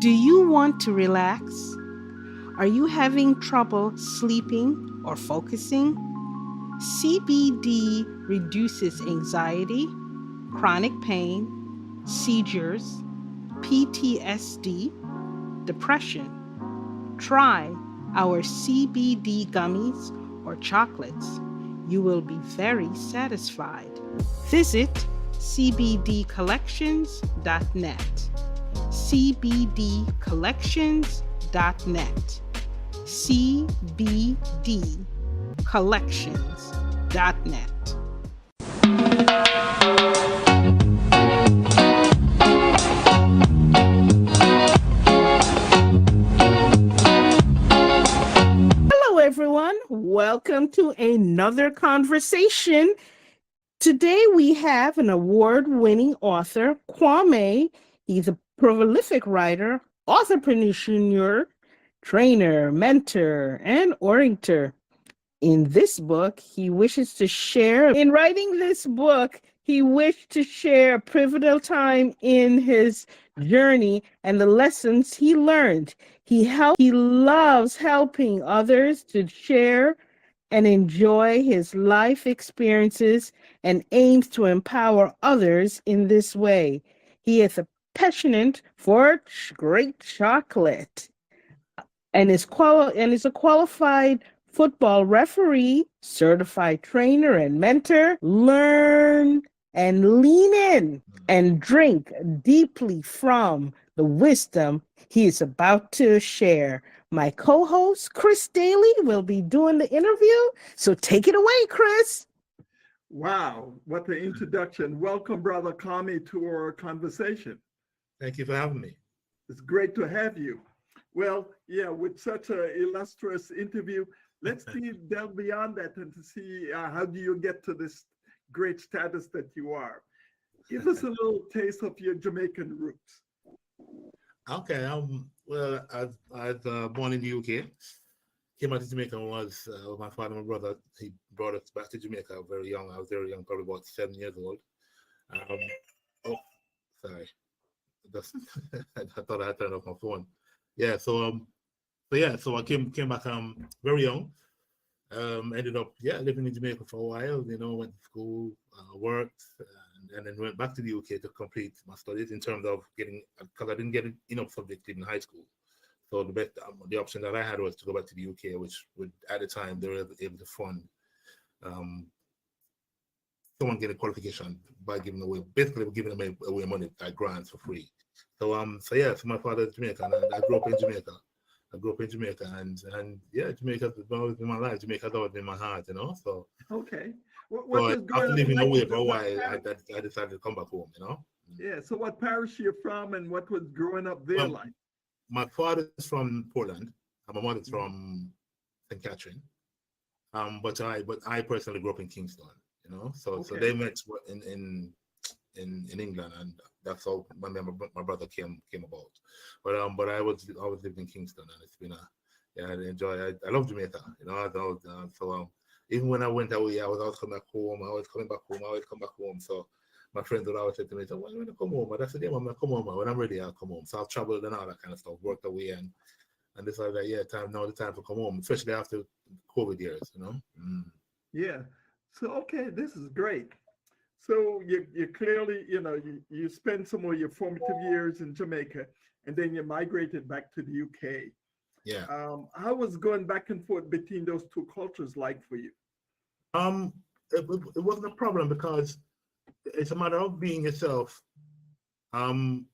Do you want to relax? Are you having trouble sleeping or focusing? CBD reduces anxiety, chronic pain, seizures, PTSD, depression. Try our CBD gummies or chocolates. You will be very satisfied. Visit cbdcollections.net. cbdcollections.net. cbdcollections.net. Hello, everyone. Welcome to another conversation. Today we have an award-winning author, Kwame. He's a prolific writer, entrepreneur, trainer, mentor, and orator. In this book, he wishes to share. In writing this book, he wished to share a pivotal time in his journey and the lessons he learned. He loves helping others to share and enjoy his life experiences and aims to empower others in this way. He is a passionate for great chocolate and is a qualified football referee, certified trainer and mentor. Learn and lean in and drink deeply from the wisdom he is about to share. My co-host, Chris Daly, will be doing the interview. So take it away, Chris. Wow, what an introduction. Welcome, Brother Kwame, to our conversation. Thank you for having me. It's great to have you. Well, yeah, with such an illustrious interview, let's delve beyond that and to see how do you get to this great status that you are. Give us a little taste of your Jamaican roots. Okay, well, I was born in the UK. Came out to Jamaica was my father and my brother. He brought us back to Jamaica very young. I was very young, probably about 7 years old. Oh, sorry. Just, I thought I had turned off my phone. Yeah, so I came back very young. Ended up living in Jamaica for a while. Went to school, worked, and then went back to the UK to complete my studies in terms of getting, because I didn't get enough subjects in high school. So the option that I had was to go back to the UK, which would, at the time, they were able to fund someone getting qualification by giving away money like grants for free. So my father is Jamaican, and I grew up in Jamaica. And Jamaica's always been my life. Jamaica's always been my heart, So okay. After living away for a while, I decided to come back home, Yeah. So what parish you're from, and what was growing up there like? My father's from Portland, and my mother's from St. Catherine. But I personally grew up in Kingston, So they met in England, and that's how my brother came about. But I was always lived in Kingston, and it's been I love Jamaica, even when I went away, I was always coming back home. I always come back home. So my friends would always say to me, "Why do you want to come home?" And I said, "Yeah, I'm gonna come home. When I'm ready, I'll come home." So I've traveled and all that kind of stuff, worked away, and decided that the time to come home, especially after COVID years, Yeah. So okay, this is great. So you clearly, you spent some of your formative years in Jamaica, and then you migrated back to the UK. Yeah. How was going back and forth between those two cultures like for you? It wasn't a problem because it's a matter of being yourself. Anywhere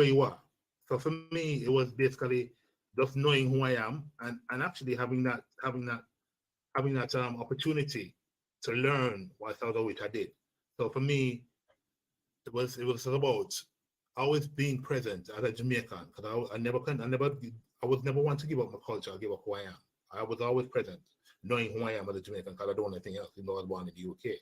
you are. So for me, it was basically just knowing who I am and actually having that opportunity to learn what I which I did. So for me, it was about always being present as a Jamaican, because I was never one to give up my culture, give up who I am. I was always present, knowing who I am as a Jamaican, because I don't want anything else, even though I was born in the UK.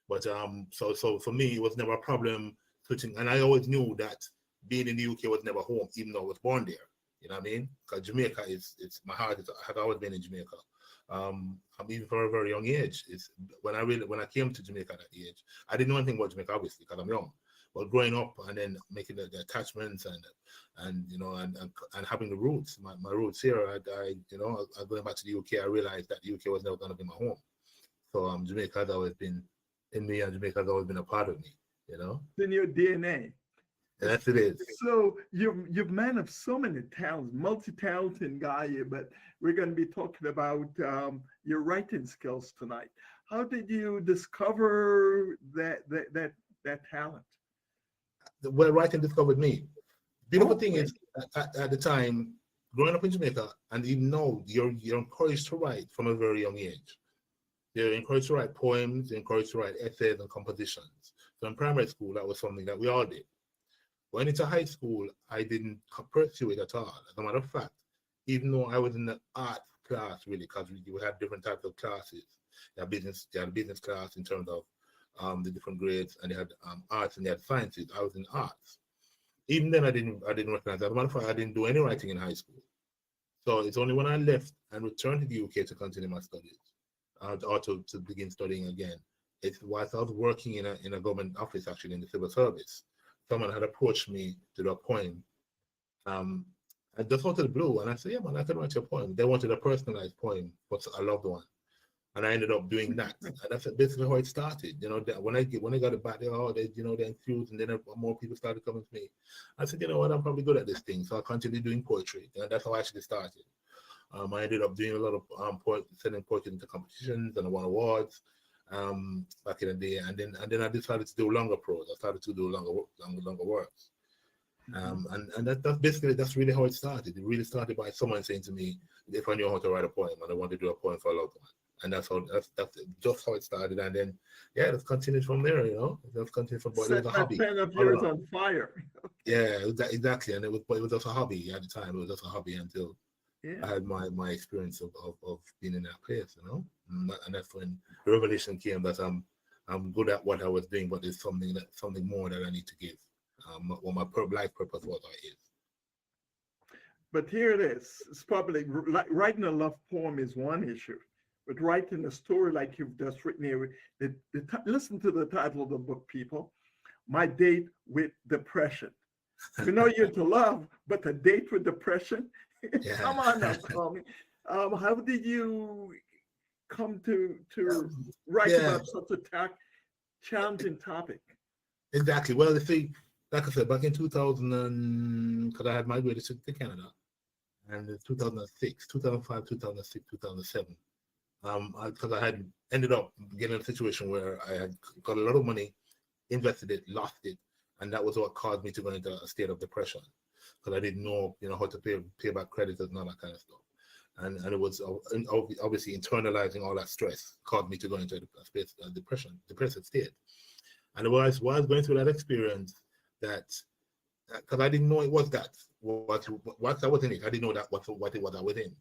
But so for me, it was never a problem switching, and I always knew that being in the UK was never home, even though I was born there. You know what I mean? Because Jamaica it's my heart. I've always been in Jamaica. I'm even from a very young age. When I came to Jamaica at that age, I didn't know anything about Jamaica, obviously, because I'm young. But growing up and then making the attachments and having the roots, my roots here, going back to the UK, I realized that the UK was never going to be my home. So Jamaica has always been in me, and Jamaica has always been a part of me. It's in your DNA. Yes, it is. So you're man of so many talents, multi-talented guy. But we're going to be talking about your writing skills tonight. How did you discover that talent? Well, writing discovered me. Beautiful thing is, at the time, growing up in Jamaica, and even now, you're encouraged to write from a very young age. You're encouraged to write poems, you're encouraged to write essays and compositions. So in primary school, that was something that we all did. When into high school, I didn't pursue it at all. As a matter of fact, even though I was in the art class, really, because we had different types of classes. They had a business class in terms of the different grades, and they had arts and they had sciences. I was in arts. Even then, I didn't recognize that. As a matter of fact, I didn't do any writing in high school. So it's only when I left and returned to the UK to continue my studies, or to begin studying again. It's whilst I was working in a government office, actually in the civil service. Someone had approached me to do a poem. I just out of the blue, and I said, "Yeah, man, I can write you a poem." They wanted a personalized poem for a loved one, and I ended up doing that. And that's basically how it started. When I got it back, they enthused, and then more people started coming to me. I said, "You know what? I'm probably good at this thing," so I continued doing poetry, and that's how I actually started. I ended up doing a lot of sending poetry into competitions, and I won awards back in the day. And then I decided to do longer prose. I started to do longer works. And that's really how it started. It really started by someone saying to me, if I knew how to write a poem, and I wanted to do a poem for a loved one. And that's just how it started. And then it's continued from there. It's continued from there. It was a hobby. Pen of yours on fire. Yeah, exactly. And it was just a hobby at the time. It was just a hobby until I had my experience of being in that place. And that's when the revelation came that I'm good at what I was doing, but there's something more that I need to give. What my life purpose was or is. But here it is. It's probably writing a love poem is one issue, but writing a story like you've just written here. Listen to the title of the book, people. My Date with Depression. You're to love, but a date with depression. Yeah. Come on now, Kwame. How did you come to write about such a challenging topic? Exactly. Well, you see, like I said, back in 2000, because I had migrated to Canada, and in 2006, 2005, 2006, 2007, because I had ended up getting in a situation where I had got a lot of money, invested it, lost it, and that was what caused me to go into a state of depression, because I didn't know, how to pay back creditors and all that kind of stuff. And it was obviously internalizing all that stress caused me to go into a depressive state. And while I was going through that experience, that because I didn't know it was that. What I was in it, I didn't know that what it was I was in,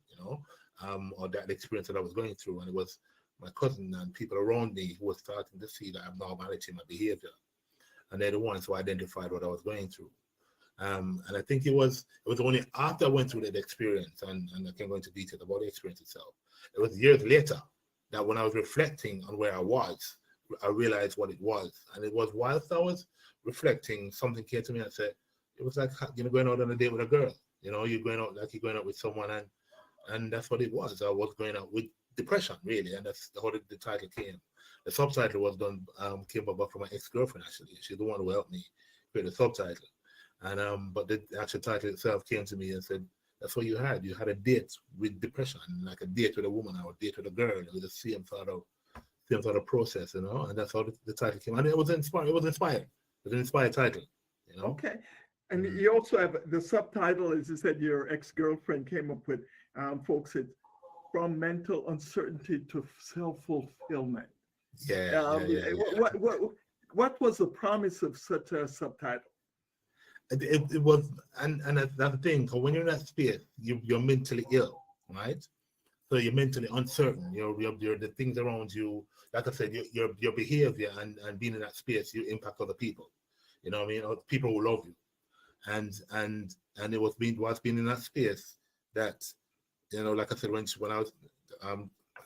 or that experience that I was going through. And it was my cousin and people around me who were starting to see that abnormality in my behavior. And they're the ones who identified what I was going through. And I think it was only after I went through that experience, and I can go into detail about the experience itself. It was years later that when I was reflecting on where I was, I realized what it was. And it was whilst I was reflecting, something came to me and said, it was like, going out on a date with a girl. You're going out with someone, and that's what it was. I was going out with depression, really, and that's how the title came. The subtitle was came about from my ex-girlfriend, actually. She's the one who helped me create the subtitle. And but the actual title itself came to me and said, that's what you had. You had a date with depression, like a date with a woman or a date with a girl. It was the same sort of process, and that's how the title came. And it was inspired. It was an inspired title, Okay. And you also have the subtitle, as you said, your ex-girlfriend came up with, folks, it's From Mental Uncertainty to Self-Fulfillment. Yeah. What was the promise of such a subtitle? It was, and that's the thing. So when you're in that space, you're mentally ill, right? So you're mentally uncertain. You're the things around you. Like I said, your behavior and being in that space, you impact other people. You know what I mean? Or people who love you, and it was being in that space that, like I said, when I was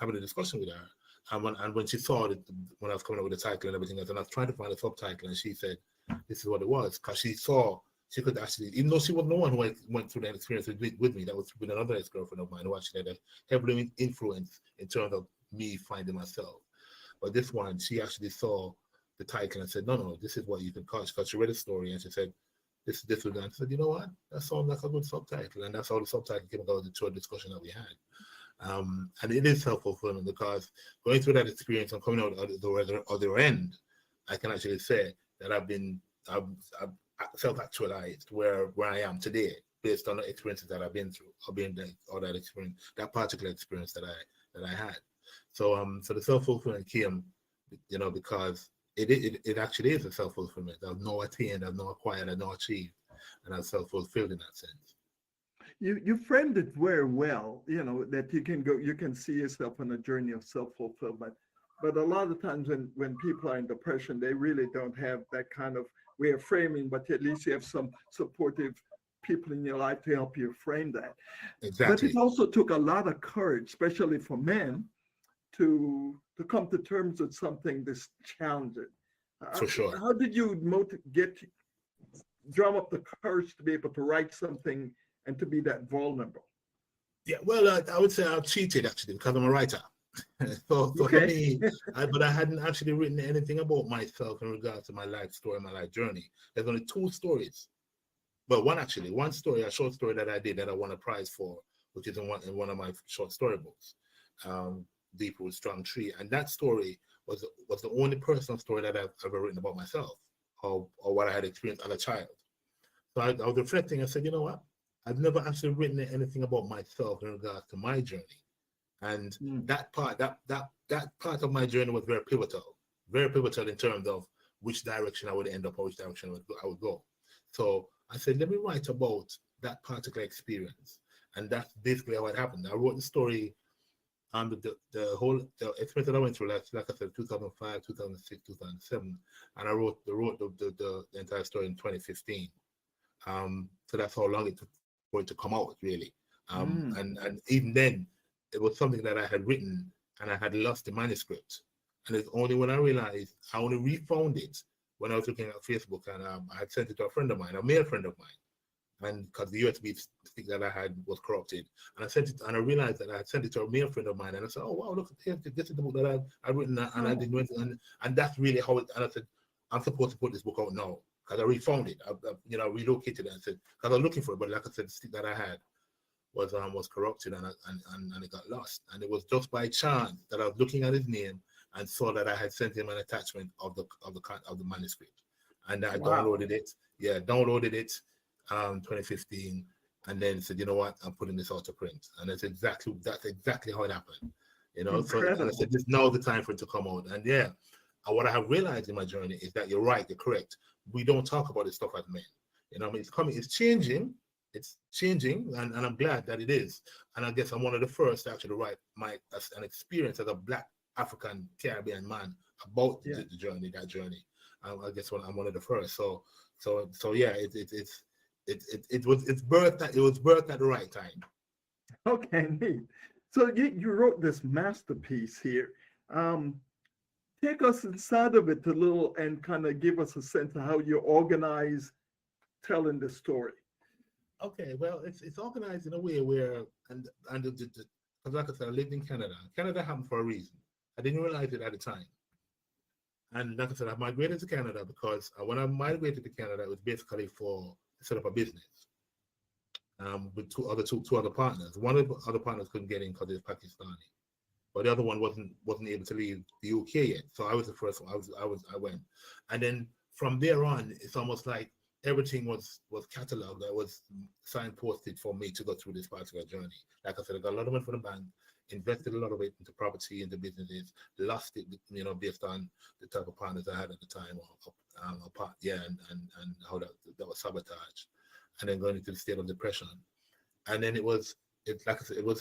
having a discussion with her, and when she saw it, when I was coming up with the title and everything else, and I was trying to find a subtitle, and she said, this is what it was, because she could actually, even though she wasn't the one who went through that experience with me, that was with another ex-girlfriend of mine who actually had a heavily influence in terms of me finding myself. But this one, she actually saw the title and said, no, this is what you can catch, because she read the story and she said, this was done. I said, you know what? That sounds like a good subtitle. And that's how the subtitle came about, the tour discussion that we had. And it is self-fulfilling, because going through that experience and coming out at the other end, I can actually say that I've self-actualized where I am today based on the experiences that I've been through, or that experience, that particular experience that I had. So so the self-fulfillment came, because it actually is a self-fulfillment. I've now attained, I've now acquired, I've now achieved, and I'm self-fulfilled in that sense. You framed it very well, that you can see yourself on a journey of self-fulfillment. But a lot of times when people are in depression, they really don't have that kind of way of framing, but at least you have some supportive people in your life to help you frame that. But Exactly. it also took a lot of courage, especially for men, to come to terms with something this challenging. For sure. How did you drum up the courage to be able to write something and to be that vulnerable? Yeah, well, I would say I've cheated actually, because I'm a writer. So for me, but I hadn't actually written anything about myself in regards to my life story, my life journey. There's only two stories. Well, one story, a short story that I did that I won a prize for, which is in one of my short story books, Deep Root Strong Tree. And that story was the only personal story that I've ever written about myself, or what I had experienced as a child. So I was reflecting. I said, you know what? I've never actually written anything about myself in regards to my journey. And that part of my journey was very pivotal in terms of which direction I would end up or which direction I would go. So I said, let me write about that particular experience. And that's basically how it happened. I wrote the story on the experience that I went through, like I said, 2005, 2006, 2007. And I wrote the entire story in 2015. So that's how long it took for it to come out, really. And even then, it was something that I had written and I had lost the manuscript. And it's only when I realized, I only refound it when I was looking at Facebook, and I had sent it to a friend of mine, a male friend of mine, and because the USB stick that I had was corrupted, and I sent it, and I realized that I had sent it to a male friend of mine, and I said, "Oh wow, look, this is the book that I'd written," and I didn't went, and that's really how it. And I said, "I'm supposed to put this book out now," because I refound it. I relocated it and said, because I was looking for it, but like I said, the stick that I had was corrupted, and it got lost. And it was just by chance that I was looking at his name and saw that I had sent him an attachment of the manuscript, and I downloaded it. Yeah, downloaded it, 2015, and then said, you know what, I'm putting this out to print, and that's exactly how it happened. So and I said, this now's the time for it to come out. And yeah, and what I have realized in my journey is that you're right, you're correct. We don't talk about this stuff as men. It's coming, it's changing, and I'm glad that it is. And I guess I'm one of the first to actually write an experience as a Black African Caribbean man about the journey, that journey. I guess I'm one of the first. So yeah, it was birthed at the right time. Okay, neat. So you wrote this masterpiece here. Take us inside of it a little and kind of give us a sense of how you organize telling the story. Okay, well, it's organized in a way where, and like I said, I lived in Canada. Canada happened for a reason. I didn't realize it at the time. And like I said, I migrated to Canada because when I migrated to Canada, it was basically to set up a business with two other partners. One of the other partners couldn't get in because he's Pakistani, but the other one wasn't able to leave the UK yet. So I was the first one. I went, and then from there on, it's almost like everything was cataloged. That was signposted for me to go through this particular journey. Like I said, I got a lot of money from the bank, invested a lot of it into property, into businesses, lost it, based on the type of partners I had at the time, and how that was sabotaged, and then going into the state of depression. And then like I said, it was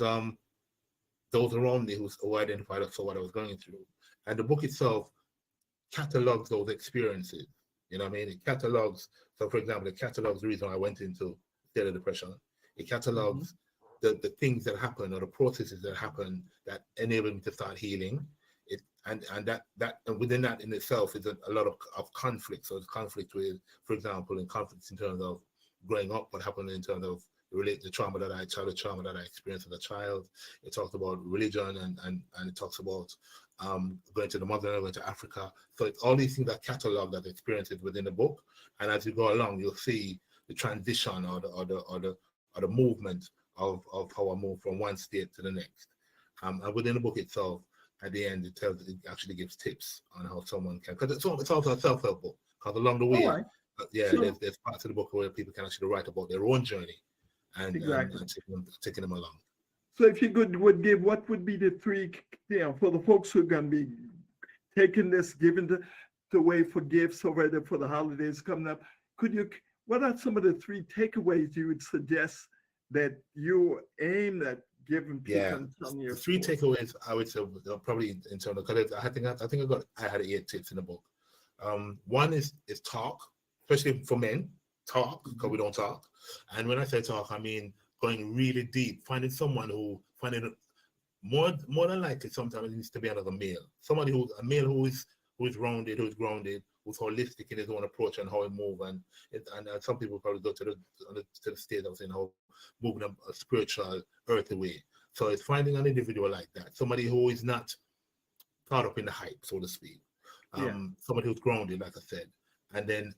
those around me who identified us for what I was going through. And the book itself catalogs those experiences. You know what I mean? It catalogs, so for example, it catalogs the reason I went into state of depression. It catalogs the things that happen, or the processes that happen that enabled me to start healing. and and within that in itself is a lot of conflict. So it's conflict with, for example, in conflicts in terms of growing up, what happened in terms of the childhood trauma that I experienced as a child. It talks about religion and it talks about going to the motherland, going to Africa. So it's all these things that catalog that experiences within the book. And as you go along, you'll see the transition or the movement of how I move from one state to the next. And within the book itself, at the end, it actually gives tips on how someone can, because it's also a self-help book. Because along the way, All right. so, there's parts of the book where people can actually write about their own journey and, exactly. and taking them along. So if you would give, what would be the three, for the folks who are going to be taking this, giving the way for gifts already for the holidays coming up, what are some of the three takeaways you would suggest that you aim at giving people? The three takeaways I would say probably in terms of, because I had 8 tips in the book. One is talk, especially for men. Talk, because we don't talk. And when I say talk, I mean going really deep, finding someone who more than likely sometimes it needs to be another male, a male who is rounded, who's grounded, who's holistic in his own approach and how he move, and some people probably go to the state of saying how moving a spiritual earthy way. So it's finding an individual like that, somebody who is not caught up in the hype, so to speak. Somebody who's grounded, like I said, and then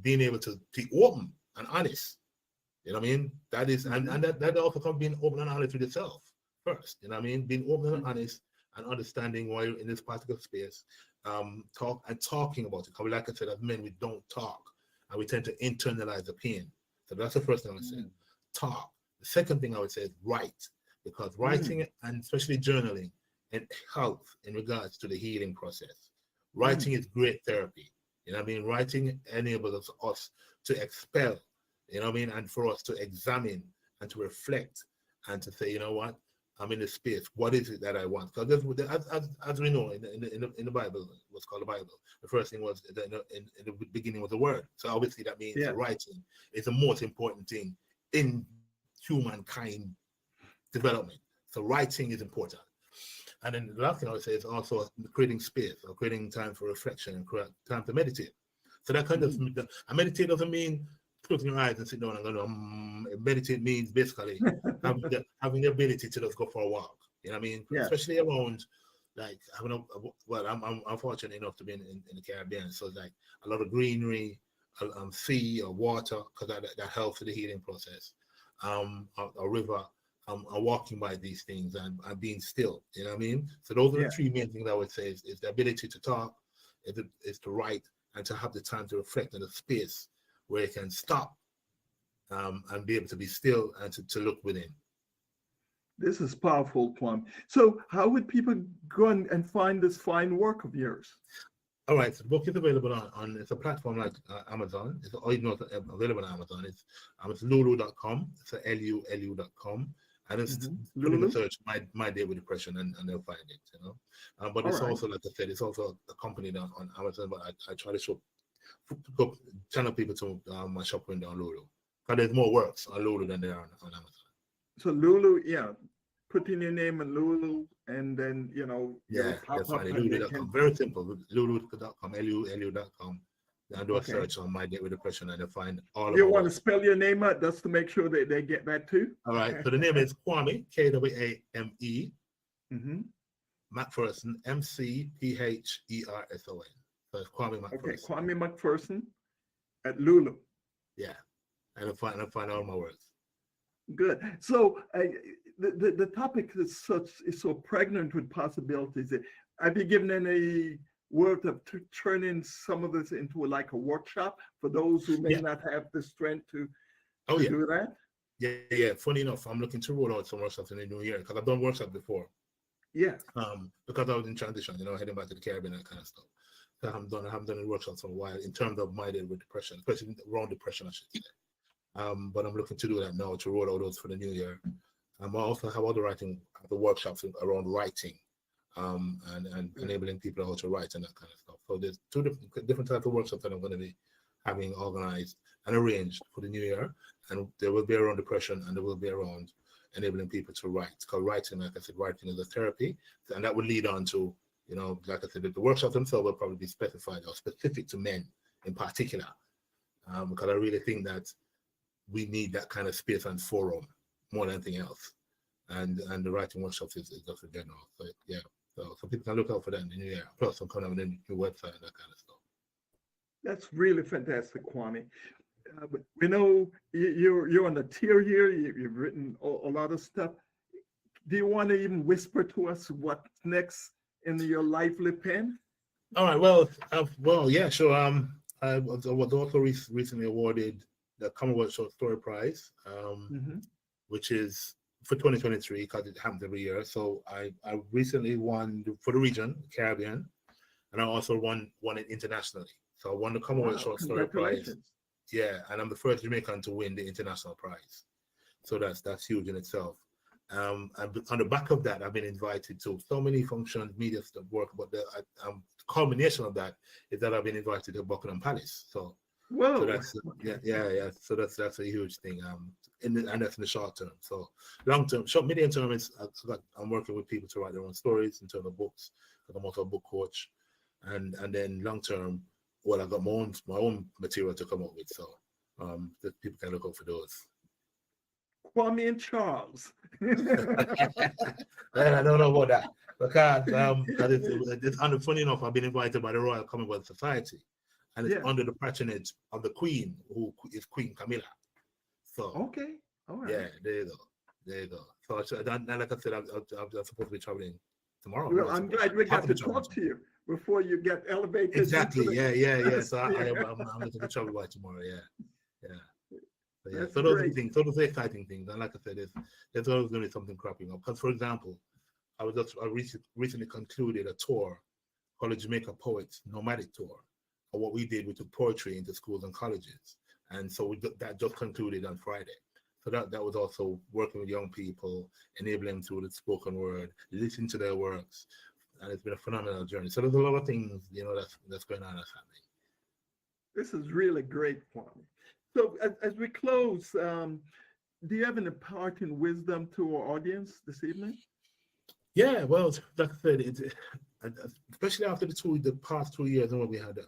being able to be open and honest. You know what I mean? That is, and that also comes being open and honest with yourself first. You know what I mean? Being open and honest and understanding why you're in this particular space. Talking about it. Because like I said, as men, we don't talk and we tend to internalize the pain. So that's the first thing I would say. Talk. The second thing I would say is write. Because writing and especially journaling and helps in regards to the healing process. Writing is great therapy. You know what I mean? Writing enables us to expel, you know what I mean? And for us to examine and to reflect and to say, you know what? I'm in this space. What is it that I want? Because as we know in the Bible, what's called the Bible, the first thing was in the beginning was the word. So obviously that means writing is the most important thing in humankind development. So writing is important. And then the last thing I would say is also creating space or creating time for reflection and time to meditate. So that kind of, and meditate doesn't mean closing your eyes and sit down and go, meditate means basically having the ability to just go for a walk. You know what I mean? Yeah. Especially around, like, I'm fortunate enough to be in the Caribbean. So it's like a lot of greenery, sea or water, because that helps with the healing process. A river. I'm walking by these things and being still, you know what I mean? So those are the three main things I would say is the ability to talk, is to write, and to have the time to reflect in a space where you can stop and be able to be still and to look within. This is powerful, Kwame. So how would people go and find this fine work of yours? All right, so the book is available on it's a platform like Amazon. It's available on Amazon. It's lulu.com. It's lulu.com. And it's put in the search my day with depression and they'll find it, you know. But it's also, like I said, it's also accompanied on Amazon, but I try to channel people to my shop window on Lulu. Because there's more works on Lulu than there are on Amazon. So Lulu, put in your name and Lulu, and then, that's fine. Lulu.com. Very simple. Lulu.com, lulu.com. And do a search on My Day with Depression and they'll find all of it. You want to spell your name out just to make sure that they get that too? All right. So the name is Kwame, Kwame. McPherson, McPherson. So it's Kwame McPherson. Okay, Kwame McPherson at Lulu. Yeah. And I'll find all my words. Good. So the topic is so pregnant with possibilities. Have you given any word of turning some of this into like a workshop for those who may not have the strength to do that? Yeah. Funny enough, I'm looking to roll out some workshops in the new year because I've done workshops before. Yeah. Because I was in transition, heading back to the Caribbean and that kind of stuff. So I haven't done workshops for a while in terms of My Day with Depression, especially around depression, I should say. But I'm looking to do that now to roll out those for the new year. I also have other workshops around writing. And enabling people how to write and that kind of stuff. So there's two different types of workshops that I'm going to be having organized and arranged for the new year. And there will be around depression and there will be around enabling people to write. Because writing, like I said, writing is a therapy. And that will lead on to Like I said, the workshops themselves will probably be specified or specific to men in particular, because I really think that we need that kind of space and forum more than anything else. And the writing workshops is just in general. So yeah, so people can look out for that in the new year. Plus, I'm coming up with a new website and that kind of stuff. That's really fantastic, Kwame. But we know you're on the tier here. You've written a lot of stuff. Do you want to even whisper to us what's next in your lively pen? All right. Well, yeah, sure. I was also recently awarded the Commonwealth Short Story Prize, which is for 2023 because it happens every year. So I recently won for the region, Caribbean, and I also won it internationally. So I won the Commonwealth Short Story Prize. Yeah, and I'm the first Jamaican to win the international prize. So that's huge in itself. And on the back of that, I've been invited to so many functions, media stuff, work. But the culmination of that is that I've been invited to Buckingham Palace. So that's yeah. So that's a huge thing. And that's in the short term. So long term, medium term is I'm working with people to write their own stories in terms of books. Because I'm also a book coach, and then long term, well, I've got my own material to come up with. So that people can look out for those. Kwame and Charles. I don't know about that because it's funny enough, I've been invited by the Royal Commonwealth Society, and it's under the patronage of the Queen, who is Queen Camilla. So okay, all right. Yeah, there you go. So like I said, I'm supposed to be traveling tomorrow. Well, I'm glad we got to talk to you before you get elevated. Exactly. Yeah. So I'm going to travel by tomorrow. Yeah. So those are the things. Those are the exciting things. And like I said, there's always going to be something cropping up. Because, for example, I recently concluded a tour called the Jamaica Poets Nomadic Tour. And what we did, we took poetry into schools and colleges. And so that just concluded on Friday. So that was also working with young people, enabling them through the spoken word, listening to their works. And it's been a phenomenal journey. So there's a lot of things, that's going on, that's happening. This is really great, Kwame. So as we close, do you have any parting wisdom to our audience this evening? Yeah, well, like I said, especially after the past 2 years where we had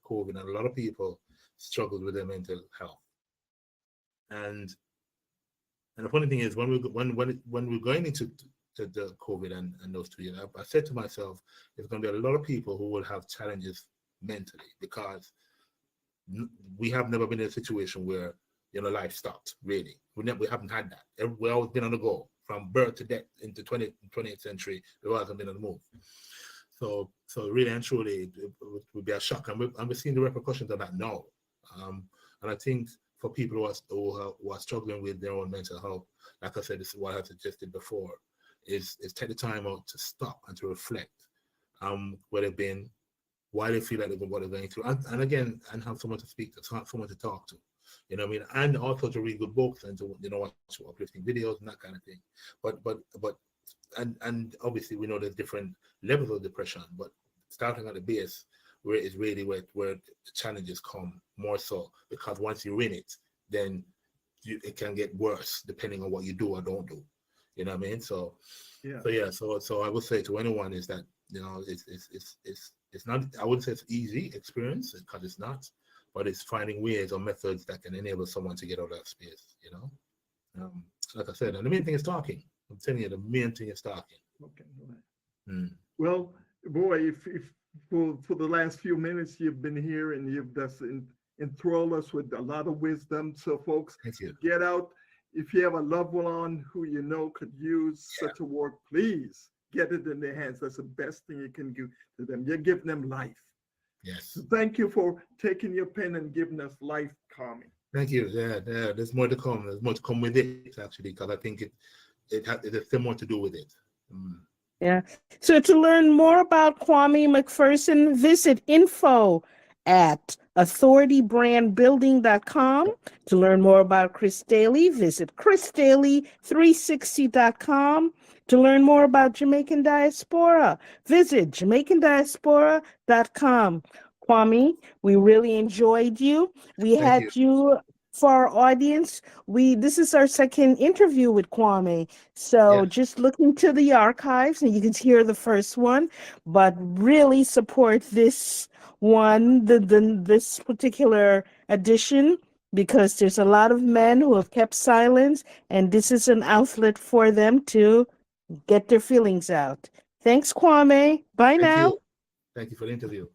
COVID, and a lot of people struggled with their mental health. And the funny thing is, when we're going into the COVID and those 2 years, I said to myself, there's going to be a lot of people who will have challenges mentally because we have never been in a situation where life stopped. Really, we haven't had that. We've always been on the go from birth to death into 20th century. The world hasn't been on the move. So really and truly, it would be a shock, and we're seeing the repercussions of that now. And I think for people who are struggling with their own mental health, like I said, this is what I suggested before, is take the time out to stop and to reflect where they've been, why they feel like what they're going through, and again, and have someone to speak to, someone to talk to, what I mean, and also to read good books and to watch uplifting videos and that kind of thing. But and obviously we know there's different levels of depression, but starting at the base where it's really where the challenges come more so, because once you're in it, then it can get worse depending on what you do or don't do. You know what I mean? So I would say to anyone is that it's not, I wouldn't say it's easy experience, because it's not, but it's finding ways or methods that can enable someone to get out of that space, like I said, and the main thing is talking. I'm telling you, the main thing is talking. Okay. Right. Well, boy, if for the last few minutes you've been here and you've just enthralled us with a lot of wisdom. So folks, thank you. Get out. If you have a loved one who could use such a work, please get it in their hands. That's the best thing you can do to them. You're giving them life. Yes. So thank you for taking your pen and giving us life, Kwame. Thank you. Yeah. There's more to come. There's more to come with it, actually, because I think there's still more to do with it. Yeah. So to learn more about Kwame McPherson, visit info@authoritybrandbuilding.com. To learn more about Chris Daly, visit chrisdaly360.com. To learn more about Jamaican Diaspora, visit jamaicandiaspora.com. Kwame, we really enjoyed you. We had you for our audience, we this is our second interview with Kwame. So Yeah. just look into the archives and you can hear the first one, but really support this one, this particular edition, because there's a lot of men who have kept silence, and this is an outlet for them to get their feelings out. Thanks, Kwame. Bye Thank now. you. Thank you for the interview.